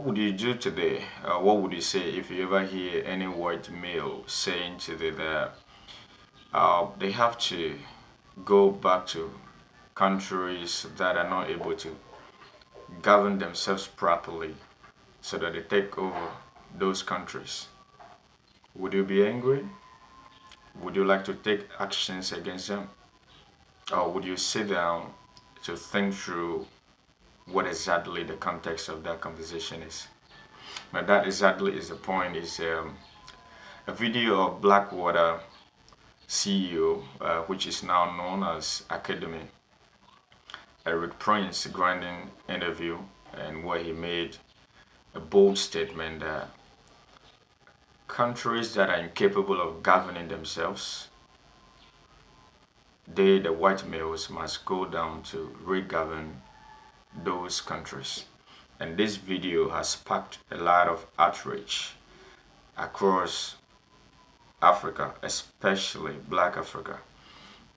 What would you do today? What would you say if you ever hear any white male saying today that they have to go back to countries that are not able to govern themselves properly so that they take over those countries? Would you be angry? Would you like to take actions against them? Or would you sit down to think through what exactly the context of that conversation is? Now that exactly is the point. Is a video of Blackwater CEO, which is now known as Academy, ERIK Prince, granting interview, and where he made a bold statement that countries that are incapable of governing themselves, they, the white males, must go down to re-govern those countries. And this video has sparked a lot of outrage across Africa, especially Black Africa.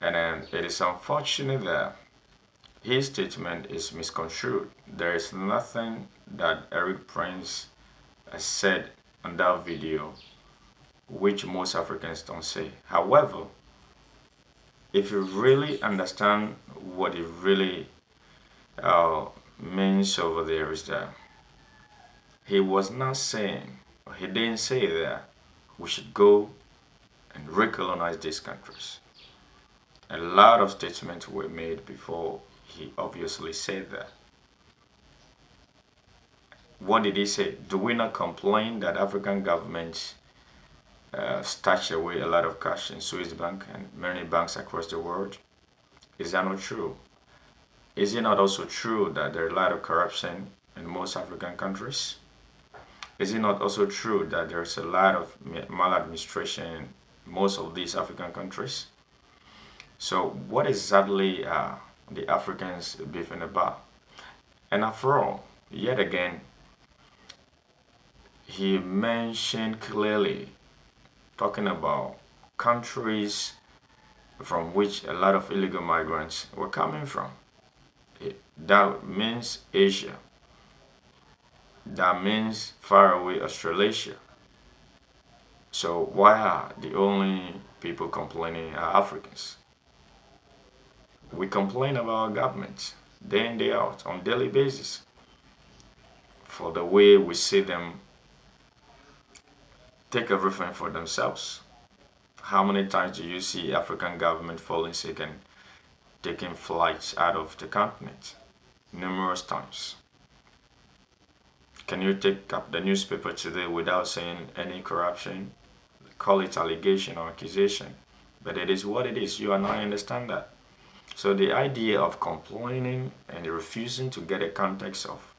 And it is unfortunate that his statement is misconstrued. There is nothing that ERIK Prince has said on that video which most Africans don't say. However, if you really understand what it really means over there, is that he was not saying, or he didn't say that we should go and recolonize these countries. A lot of statements were made before he obviously said that. What did he say? Do we not complain that African governments stash away a lot of cash in Swiss bank and many banks across the world? Is that not true? Is it not also true that there are a lot of corruption in most African countries? Is it not also true that there's a lot of maladministration in most of these African countries? So what exactly are the Africans beefing about? And after all, yet again, he mentioned clearly talking about countries from which a lot of illegal migrants were coming from. That means Asia. That means far away Australasia. So why are the only people complaining are Africans? We complain about our government day in, day out, on daily basis for the way we see them take everything for themselves. How many times do you see African government falling sick and taking flights out of the continent? Numerous times. Can you take up the newspaper today without saying any corruption? Call it allegation or accusation. But it is what it is. You and I understand that. So the idea of complaining and refusing to get a context of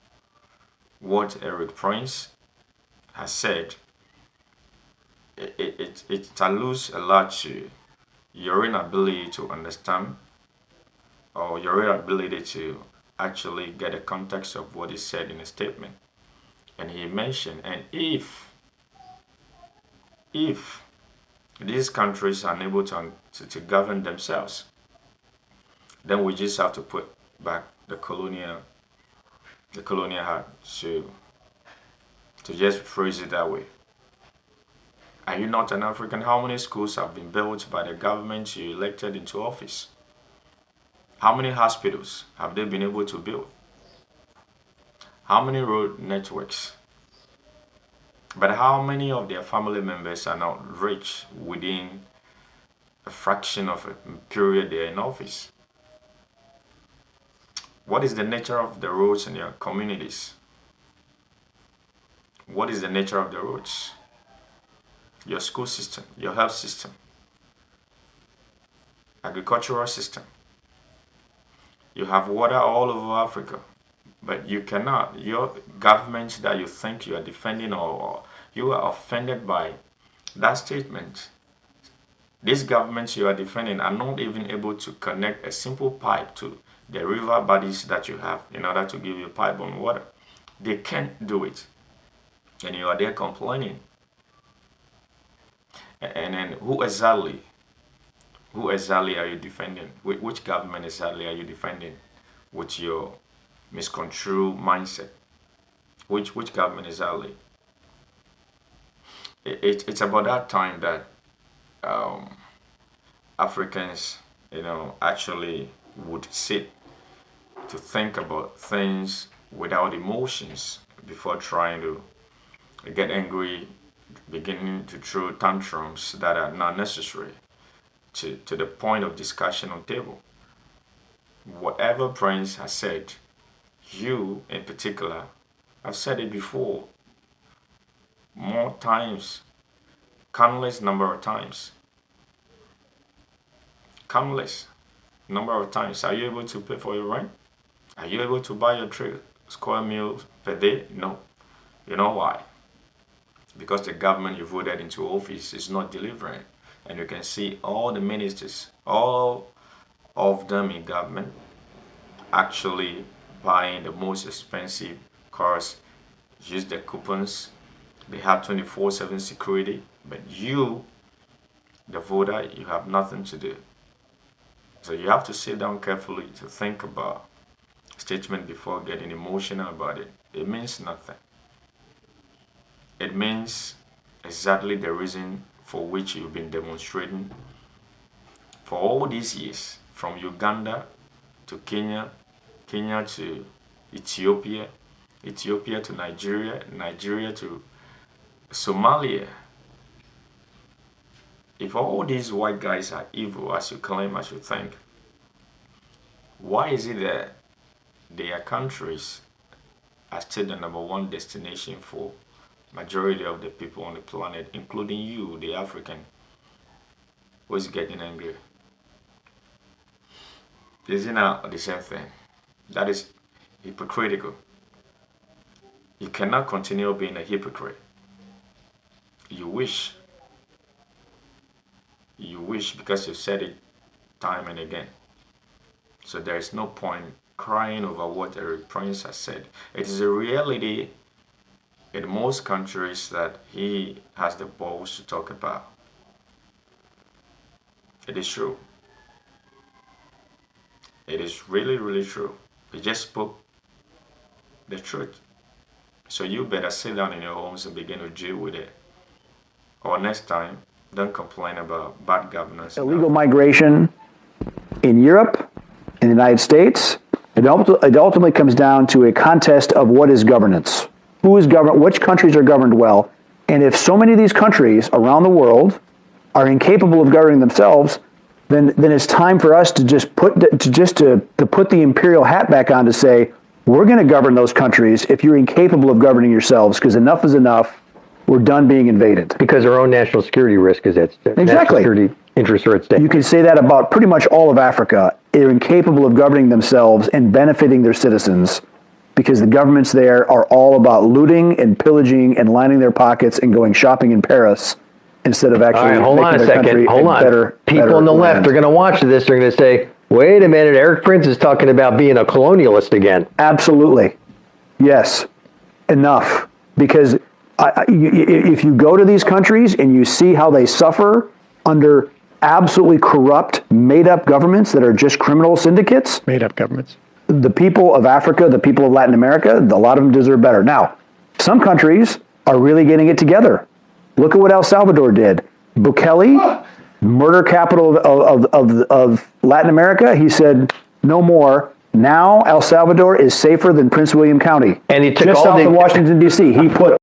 what ERIK Prince has said, it alludes a lot to your inability to understand or your inability to actually get a context of what is said in a statement. And he mentioned, and if these countries are unable to govern themselves, then we just have to put back the colonial hat to just phrase it that way. Are you not an African? How many schools have been built by the government you elected into office? How many hospitals have they been able to build? How many road networks? But how many of their family members are not rich within a fraction of a period they're in office? What is the nature of the roads in your communities? What is the nature of the roads? Your school system, your health system, agricultural system. You have water all over Africa, but you cannot. Your government that you think you are defending or you are offended by that statement. These governments you are defending are not even able to connect a simple pipe to the river bodies that you have in order to give you pipe-borne water. They can't do it. And you are there complaining. And then who exactly are you defending? Which government exactly are you defending with your misconstrued mindset? Which government exactly? It's about that time that um, Africans, actually would sit to think about things without emotions before trying to get angry, beginning to throw tantrums that are not necessary to the point of discussion on table. Whatever Prince has said, you in particular, I've said it before, more times, countless number of times, countless number of times. Are you able to pay for your rent? Are you able to buy your 3 square meals per day? No. You know why? Because the government you voted into office is not delivering. And you can see all the ministers, all of them in government, actually buying the most expensive cars, use the coupons, they have 24/7 security, but you, the voter, you have nothing to do. So you have to sit down carefully to think about statement before getting emotional about it. It means nothing. It means exactly the reason for which you've been demonstrating for all these years, from Uganda to Kenya, Kenya to Ethiopia, Ethiopia to Nigeria, Nigeria to Somalia. If all these white guys are evil, as you claim, as you think, why is it that their countries are still the #1 destination for majority of the people on the planet, including you, the African, who is getting angry? Isn't that the same thing? That is hypocritical. You cannot continue being a hypocrite. You wish because you said it time and again. So there is no point crying over what ERIK Prince has said. It is a reality in most countries that he has the balls to talk about. It is true. It is really, really true. He just spoke the truth. So you better sit down in your homes and begin to deal with it. Or next time, don't complain about bad governance. Illegal migration in Europe, in the United States, it ultimately comes down to a contest of what is governance. Who is governed? Which countries are governed well? And if so many of these countries around the world are incapable of governing themselves, then it's time for us to just put the imperial hat back on to say, we're going to govern those countries if you're incapable of governing yourselves, because enough is enough. We're done being invaded. Because our own national security risk is at stake. Exactly. National security interests are at stake. You can say that about pretty much all of Africa. They're incapable of governing themselves and benefiting their citizens because the governments there are all about looting and pillaging and lining their pockets and going shopping in Paris instead of actually making their country better. People on the left are going to watch this. They're going to say, wait a minute, ERIK Prince is talking about being a colonialist again. Absolutely. Yes. Enough. Because if you go to these countries and you see how they suffer under absolutely corrupt, made-up governments that are just criminal syndicates. Made-up governments. The people of Africa, the people of Latin America, a lot of them deserve better. Now, some countries are really getting it together. Look at what El Salvador did. Bukele, murder capital of Latin America, he said, no more. Now El Salvador is safer than Prince William County. And he took just all south of Washington, D.C. He put